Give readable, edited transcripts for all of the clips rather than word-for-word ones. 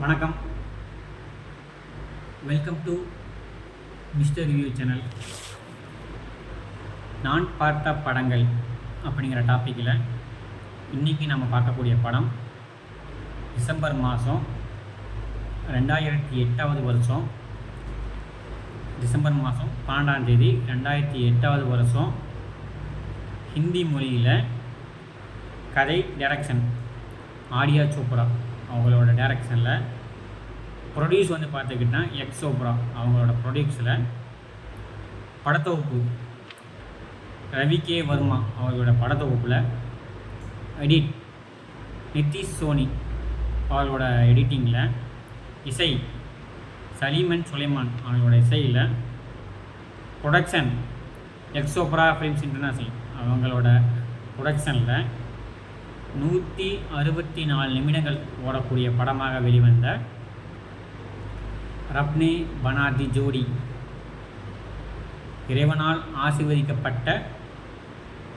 வணக்கம். Welcome to mister review channel. நான் பார்த்த படங்கள் அப்படிங்கிற டாப்பிக்கில் இன்றைக்கி நம்ம பார்க்கக்கூடிய படம் டிசம்பர் மாதம் 2008 வருஷம் டிசம்பர் மாதம் 12ஆம் தேதி 2008 வருஷம் ஹிந்தி மொழியில் கதை டைரக்ஷன் ஆடியா சோப்ரா அவங்களோட டைரக்ஷனில், ப்ரொடியூஸ் வந்து பார்த்துக்கிட்டா எக்ஸ் சோப்ரா அவங்களோட ப்ரொடியூஸில், படத்தொகுப்பு ரவி கே வர்மா அவர்களோட படத்தொகுப்பில், எடிட் நிதிஷ் சோனி அவர்களோட எடிட்டிங்கில், இசை சலீமன் சுலைமான் அவங்களோட இசையில், production X Chopra films international அவங்களோட ப்ரொடக்ஷனில் 164 நிமிடங்கள் ஓடக்கூடிய படமாக வெளிவந்த ரப்னே பனாதி ஜோடி, இறைவனால் ஆசீர்வதிக்கப்பட்ட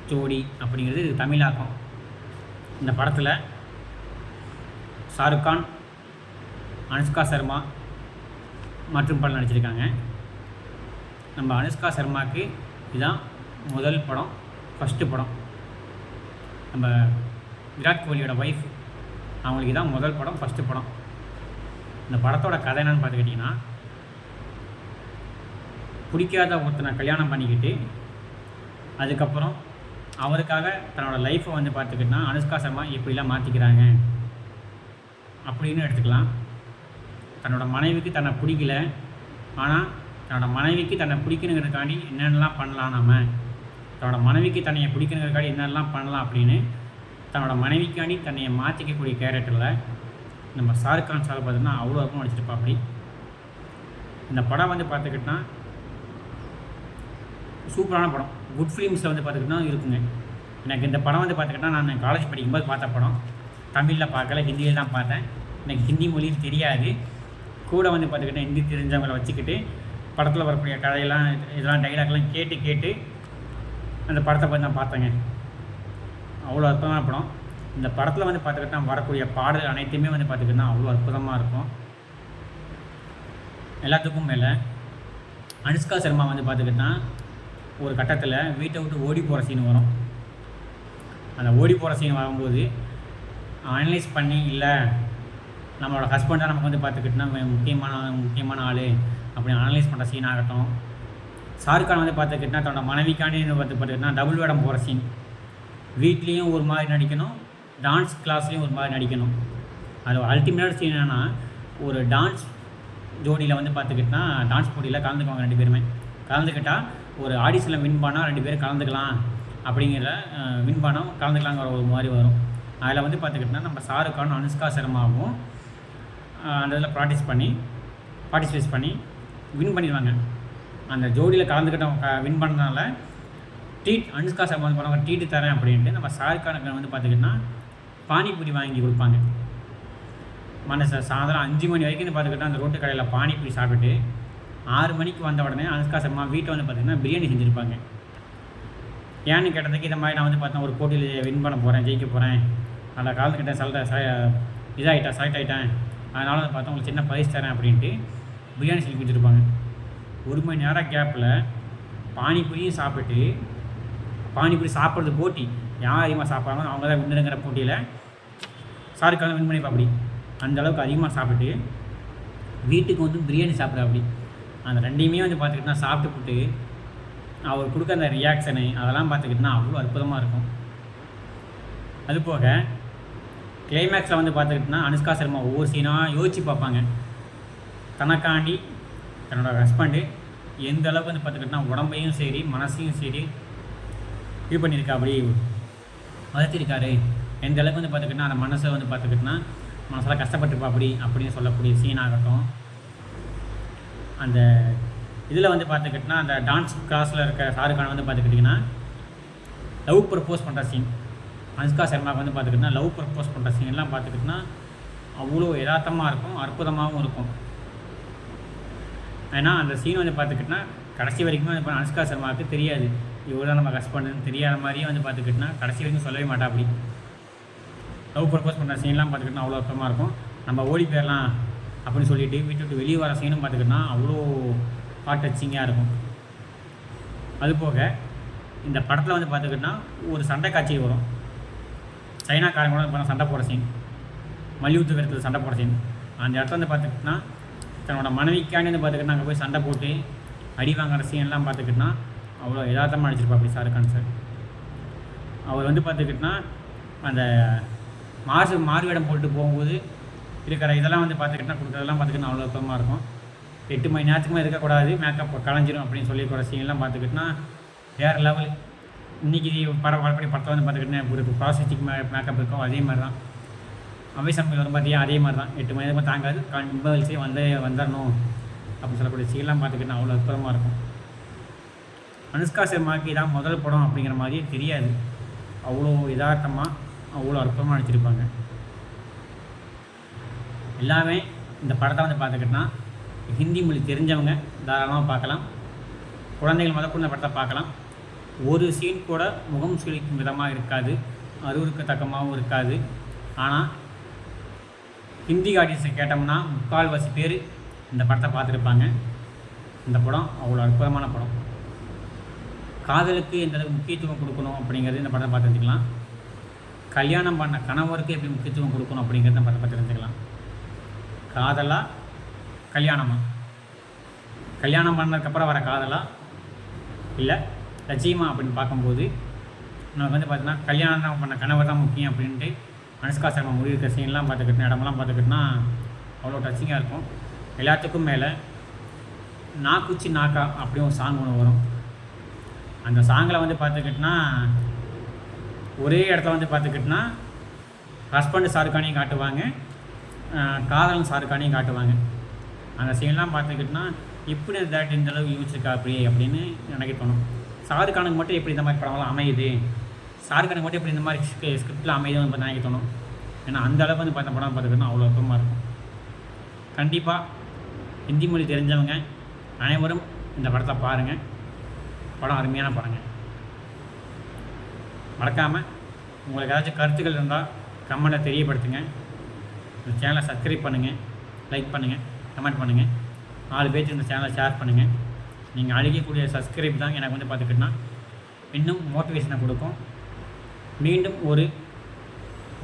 ஜோடி அப்படிங்கிறது இது தமிழாக்கம். இந்த படத்தில் ஷாருக் கான், அனுஷ்கா சர்மா மற்றும் பலர் நடிச்சிருக்காங்க. நம்ம அனுஷ்கா சர்மாவுக்கு இதுதான் முதல் படம், ஃபஸ்ட்டு படம். நம்ம விராட் கோலியோட ஒய்ஃப் அவங்களுக்கு தான் முதல் படம், ஃபஸ்ட்டு படம். இந்த படத்தோட கதை என்னன்னு பார்த்துக்கிட்டிங்கன்னா, பிடிக்காத ஒருத்தனை கல்யாணம் பண்ணிக்கிட்டு அதுக்கப்புறம் அவருக்காக தன்னோட லைஃப்பை வந்து பார்த்துக்கிட்டிங்கன்னா அனுஷ்கா சர்மா எப்படிலாம் மாற்றிக்கிறாங்க அப்படின்னு எடுத்துக்கலாம். தன்னோட மனைவிக்கு தன்னை பிடிக்கல, ஆனால் தன்னோட மனைவிக்கு தன்னை பிடிக்கணுங்கிறதுக்காண்டி என்னென்னலாம் பண்ணலாம், தன்னோட மனைவிக்கு தன்னையை பிடிக்கணுங்கிறதுக்காண்டி என்னென்னலாம் பண்ணலாம் அப்படின்னு தன்னோட மனைவிக்காண்டி தன்னையை மாற்றிக்கக்கூடிய கேரக்டரில் நம்ம ஷாருக் கான் சார் பார்த்தீங்கன்னா அவ்வளோ இருக்கும் நடிச்சிருப்பா. அப்படி இந்த படம் வந்து பார்த்துக்கிட்டா சூப்பரான படம். குட் ஃபிலிம்ஸில் வந்து பார்த்துக்கிட்டா இருக்குங்க. எனக்கு இந்த படம் வந்து பார்த்துக்கிட்டா நான் காலேஜ் படிக்கும்போது பார்த்த படம். தமிழில் பார்க்கல, ஹிந்தியில் தான் பார்த்தேன். எனக்கு ஹிந்தி மொழியும் தெரியாது. கூட வந்து பார்த்துக்கிட்டேன் ஹிந்தி தெரிஞ்சவங்களை வச்சுக்கிட்டு படத்தில் வரக்கூடிய கதையெல்லாம் இதெல்லாம் டைலாக்லாம் கேட்டு அந்த படத்தை பார்த்து நான் பார்த்தேங்க. அவ்வளோ அற்புதமான படம். இந்த படத்தில் வந்து பார்த்துக்கிட்டா வரக்கூடிய பாடல் அனைத்துமே வந்து பார்த்துக்கிட்டா அவ்வளோ அற்புதமாக இருக்கும். எல்லாத்துக்கும் மேலே அனுஷ்கா சர்மா வந்து பார்த்துக்கிட்டா ஒரு கட்டத்தில் வீட்டை விட்டு ஓடி போகிற சீன் வரும். அந்த ஓடி போகிற சீன் வரும்போது அனலைஸ் பண்ணி, இல்லை நம்மளோட ஹஸ்பண்டாக நமக்கு வந்து பார்த்துக்கிட்டா முக்கியமான ஆள் அப்படின்னு அனலைஸ் பண்ணுற சீன் ஆகட்டும். ஷாருக் கான் வந்து பார்த்துக்கிட்டா தன்னோட மனைவிக்காண்டி பார்த்துக்கிட்டா டபுள் வேடம் போகிற சீன். வீட்லேயும் ஒரு மாதிரி நடிக்கணும், டான்ஸ் கிளாஸ்லேயும் ஒரு மாதிரி நடிக்கணும். அதில் அல்டிமேட் சீன் என்னென்னா, ஒரு டான்ஸ் ஜோடியில் வந்து பார்த்துக்கிட்டா டான்ஸ் போட்டியில் கலந்துக்குவாங்க. 2 பேருமே கலந்துக்கிட்டால் ஒரு ஆடிஷனில் வின் பண்ணால் 2 பேரும் கலந்துக்கலாம் அப்படிங்கிற வின் பண்ணால் கலந்துக்கலாங்கிற ஒரு மாதிரி வரும். அதில் வந்து பார்த்துக்கிட்டா நம்ம ஷாருக் கான் அனுஷ்கா சர்மாவும் அந்த இதில் பார்ட்டிசிபேட் பண்ணி வின் பண்ணிடுவாங்க. அந்த ஜோடியில் கலந்துக்கிட்டவங்க வின் பண்ணனால ட்ரீட் அனுஷ்கா சர்மா வந்து பண்ணுவாங்க, ட்ரீட்டு தரேன் அப்படின்ட்டு நம்ம ஷாருக் கானுக்கு வந்து பார்த்துக்கிட்டா பானிபூரி வாங்கி கொடுப்பாங்க. சாயந்தரம் 5 மணி வரைக்கும் பார்த்துக்கிட்டா அந்த ரோட்டு கடையில் பானிபூரி சாப்பிட்டு 6 மணிக்கு வந்த உடனே அனுஷ்கா சர்மா வீட்டில் வந்து பார்த்திங்கன்னா பிரியாணி செஞ்சுருப்பாங்க. ஏன்னு கேட்டதுக்கு இந்த மாதிரி நான் வந்து பார்த்தேன் ஒரு போட்டியில் வின் பண்ண போகிறேன், ஜெயிக்க போகிறேன், அதில் கலந்துக்கிட்டேன், செலக்ட் ஆகிட்டேன், அதனால் வந்து பார்த்தா உங்களுக்கு சின்ன பரிசு தரேன் அப்படின்ட்டு பிரியாணி செஞ்சு கொடுத்துருப்பாங்க. 1 மணி நேரம் கேப்பில் பானிபூரியும் சாப்பிட்டு, பானிபூரி சாப்பிட்றது போட்டி யார் அதிகமாக சாப்பிட்றாங்களோ அவங்க தான் வின்னுங்கிற போட்டியில் ஷாருக் கான் வின் பண்ணிப்பா. அப்படி அந்தளவுக்கு அதிகமாக சாப்பிட்டு வீட்டுக்கு வந்து பிரியாணி சாப்பிட்ற. அப்படி அந்த 2யுமே வந்து பார்த்துக்கிட்டா சாப்பிட்டுப்புட்டு அவர் கொடுக்க அந்த ரியாக்ஷனு அதெல்லாம் பார்த்துக்கிட்டா அவ்வளோ அற்புதமாக இருக்கும். அதுபோக கிளைமேக்ஸில் வந்து பார்த்துக்கிட்டோன்னா அனுஷ்கா சர்மா ஒவ்வொரு சீனாக யோசித்து பார்ப்பாங்க. தனக்காண்டி தன்னோட ஹஸ்பண்டு எந்த அளவுக்கு வந்து பார்த்துக்கிட்டோன்னா உடம்பையும் சரி மனசையும் சரி இது பண்ணியிருக்கா, அப்படி வளர்த்திருக்காரு, எந்த அளவுக்கு வந்து பார்த்துக்கிட்டா அந்த மனசை வந்து பார்த்துக்கிட்டோன்னா மனசெல்லாம் கஷ்டப்பட்டுருப்பா அப்படின்னு சொல்லக்கூடிய சீன் ஆகட்டும். அந்த இதில் வந்து பார்த்துக்கிட்டோன்னா அந்த டான்ஸ் கிளாஸில் இருக்க ஷாருக் கான் வந்து பார்த்துக்கிட்டிங்கன்னா லவ் ப்ரப்போஸ் பண்ணுற சீன், அனுஷ்கா சர்மாவுக்கு வந்து பார்த்துக்கிட்டோன்னா லவ் ப்ரப்போஸ் பண்ணுற சீன்லாம் பார்த்துக்கிட்டோன்னா அவ்வளோ யதார்த்தமாக இருக்கும், அற்புதமாகவும் இருக்கும். ஏன்னா அந்த சீன் வந்து பார்த்துக்கிட்டோன்னா கடைசி வரைக்குமே வந்து அனுஷ்கா சர்மாவுக்கு தெரியாது இவ்வளோ தான் நம்ம ஹஸ்பண்டுன்னு தெரியாத மாதிரியே வந்து பார்த்துக்கிட்டோன்னா கடைசி வரைக்கும் சொல்லவே மாட்டா. அப்படி லவ் ப்ரப்போஸ் பண்ணுற சீன்லாம் பார்த்துக்கிட்டோன்னா அவ்வளோ அர்த்தமாக இருக்கும். நம்ம ஓடி போயிடலாம் அப்படின்னு சொல்லிட்டு வீட்டை விட்டு வெளியே வர சீனும் பார்த்துக்கிட்டோன்னா அவ்வளோ ஹார்ட் டச்சிங்காக இருக்கும். அதுபோக இந்த படத்தில் வந்து பார்த்துக்கிட்டோன்னா ஒரு சண்டை காட்சி வரும். சைனாக்காரங்களோட வந்து சண்டை போடுற சீன், மல்யுத்த வீரத்தில் சண்டை போடுற சீன். அந்த இடத்துல வந்து பார்த்துக்கிட்டோன்னா தன்னோட மனைவிக்காண்டி வந்து பார்த்துக்கிட்டா அங்கே போய் சண்டை போட்டு அடி வாங்குற சீன்லாம் பார்த்துக்கிட்டோன்னா அவ்வளோ யதார்த்தமாக அடிச்சிருப்பா அப்படி ஷாருக்கான் சார். அவர் வந்து பார்த்துக்கிட்டோன்னா அந்த மாறு வேடம் போட்டு போகும்போது இருக்கிற இதெல்லாம் வந்து பார்த்துக்கிட்டா கொடுக்குறதெல்லாம் பார்த்துக்கிட்டா அவ்வளோ அற்புதமாக இருக்கும். 8 மணி நேரத்துக்குமே இருக்கக்கூடாது, மேக்கப் கலைஞ்சிரும் அப்படின்னு சொல்லிக்கூட சீன்லாம் பார்த்துக்கிட்டோன்னா வேறு லெவல். இன்றைக்கி படப்படி படத்தில் வந்து பார்த்துக்கிட்டேன் ஒரு ப்ராசஸ்டிக் மேக்கப் இருக்கும், அதே மாதிரி தான் அவைசமையில் வரும் பார்த்தியா, அதே மாதிரி தான் 8 மணி நேரமாக தாங்காது, கம்பல்சரி வந்துடணும் அப்படின்னு சொல்லக்கூடிய சீன்லாம் பார்த்துக்கிட்டா அவ்வளோ அற்புதமாக இருக்கும். அனுஷ்கா சர்மாவுக்கு இதான் முதல் படம் அப்படிங்கிற மாதிரியே தெரியாது, அவ்வளோ யதார்த்தமாக அவ்வளோ அற்புதமாக நடிச்சிருப்பாங்க. எல்லாமே இந்த படத்தை வந்து பார்த்துக்கிட்டோன்னா ஹிந்தி மொழி தெரிஞ்சவங்க தாராளமாக பார்க்கலாம், குழந்தைகள் முதற்கொண்டு இந்த படத்தை பார்க்கலாம். ஒரு சீன் கூட முகம் சுளிக்கும் விதமாக இருக்காது, அருவருக்கு தக்கமாகவும் இருக்காது. ஆனால் ஹிந்தி ஆடியன்ஸை கேட்டோம்னா 3/4 பேர் இந்த படத்தை பார்த்துருப்பாங்க. இந்த படம் அவ்வளோ அற்புதமான படம். காதலுக்கு எந்த அளவுக்கு முக்கியத்துவம் கொடுக்கணும் அப்படிங்கிறது இந்த படத்தை பார்த்து தெரிஞ்சுக்கலாம். கல்யாணம் பண்ண கணவருக்கு எப்படி முக்கியத்துவம் கொடுக்கணும் அப்படிங்கிறது இந்த படத்தை பார்த்து தெரிஞ்சுக்கலாம். காதலா கல்யாணமா, கல்யாணம் பண்ணதுக்கப்புறம் வர காதலா இல்லை லட்சியமா அப்படின்னு பார்க்கும்போது நமக்கு வந்து பார்த்தீங்கன்னா கல்யாணம் பண்ண கணவர் தான் முக்கியம் அப்படின்ட்டு அனுஷ்கா சர்மா முடிவுக்கிற சீன்லாம் பார்த்துக்கிட்டேன், இடமெல்லாம் பார்த்துக்கிட்டோன்னா அவ்வளோ டச்சிங்காக இருக்கும். எல்லாத்துக்கும் மேலே நாக்குச்சி நாக்கா அப்படின்னு ஒரு சாங் ஒன்று வரும். அந்த சாங்கில் வந்து பார்த்துக்கிட்டோன்னா ஒரே இடத்துல வந்து பார்த்துக்கிட்டோன்னா ஹஸ்பண்டு ஷாருக்கானையும் காட்டுவாங்க, காதலன் ஷாருக்கானையும் காட்டுவாங்க. அந்த சீன்லாம் பார்த்துக்கிட்டோன்னா இப்படி தேட் இந்த அளவுக்கு யோசிச்சிருக்கா அப்படின்னு நினைக்க தோணும். ஷாருக்கானுக்கு மட்டும் எப்படி இந்த மாதிரி படம்லாம் அமையுது, ஷாருக்கானுக்கு மட்டும் எப்படி இந்த மாதிரி ஸ்கிரிப்டில் அமையுதுன்னு வந்து நினைக்க தோணும். ஏன்னா அந்த அளவுக்கு வந்து பார்த்த படம் பார்த்துக்கிட்டோன்னா அவ்வளோ அற்புதமாக இருக்கும். கண்டிப்பாக ஹிந்தி மொழி தெரிஞ்சவங்க அனைவரும் இந்த படத்தை பாருங்கள், படம் அருமையான படங்க. மறக்காமல் உங்களுக்கு ஏதாச்சும் கருத்துக்கள் இருந்தால் கமெண்ட்டில் தெரியப்படுத்துங்க. இந்த சேனலை சப்ஸ்கிரைப் பண்ணுங்கள், லைக் பண்ணுங்கள், கமெண்ட் பண்ணுங்கள், 4 பேருக்கு இந்த சேனலை ஷேர் பண்ணுங்கள். நீங்கள் அழிக்கக்கூடிய சப்ஸ்கிரைப் தான் எனக்கு வந்து பார்த்துக்கிட்டோன்னா இன்னும் மோட்டிவேஷனை கொடுக்கும். மீண்டும் ஒரு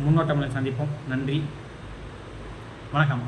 முன்னோட்டங்களை சந்திப்போம். நன்றி, வணக்கம்.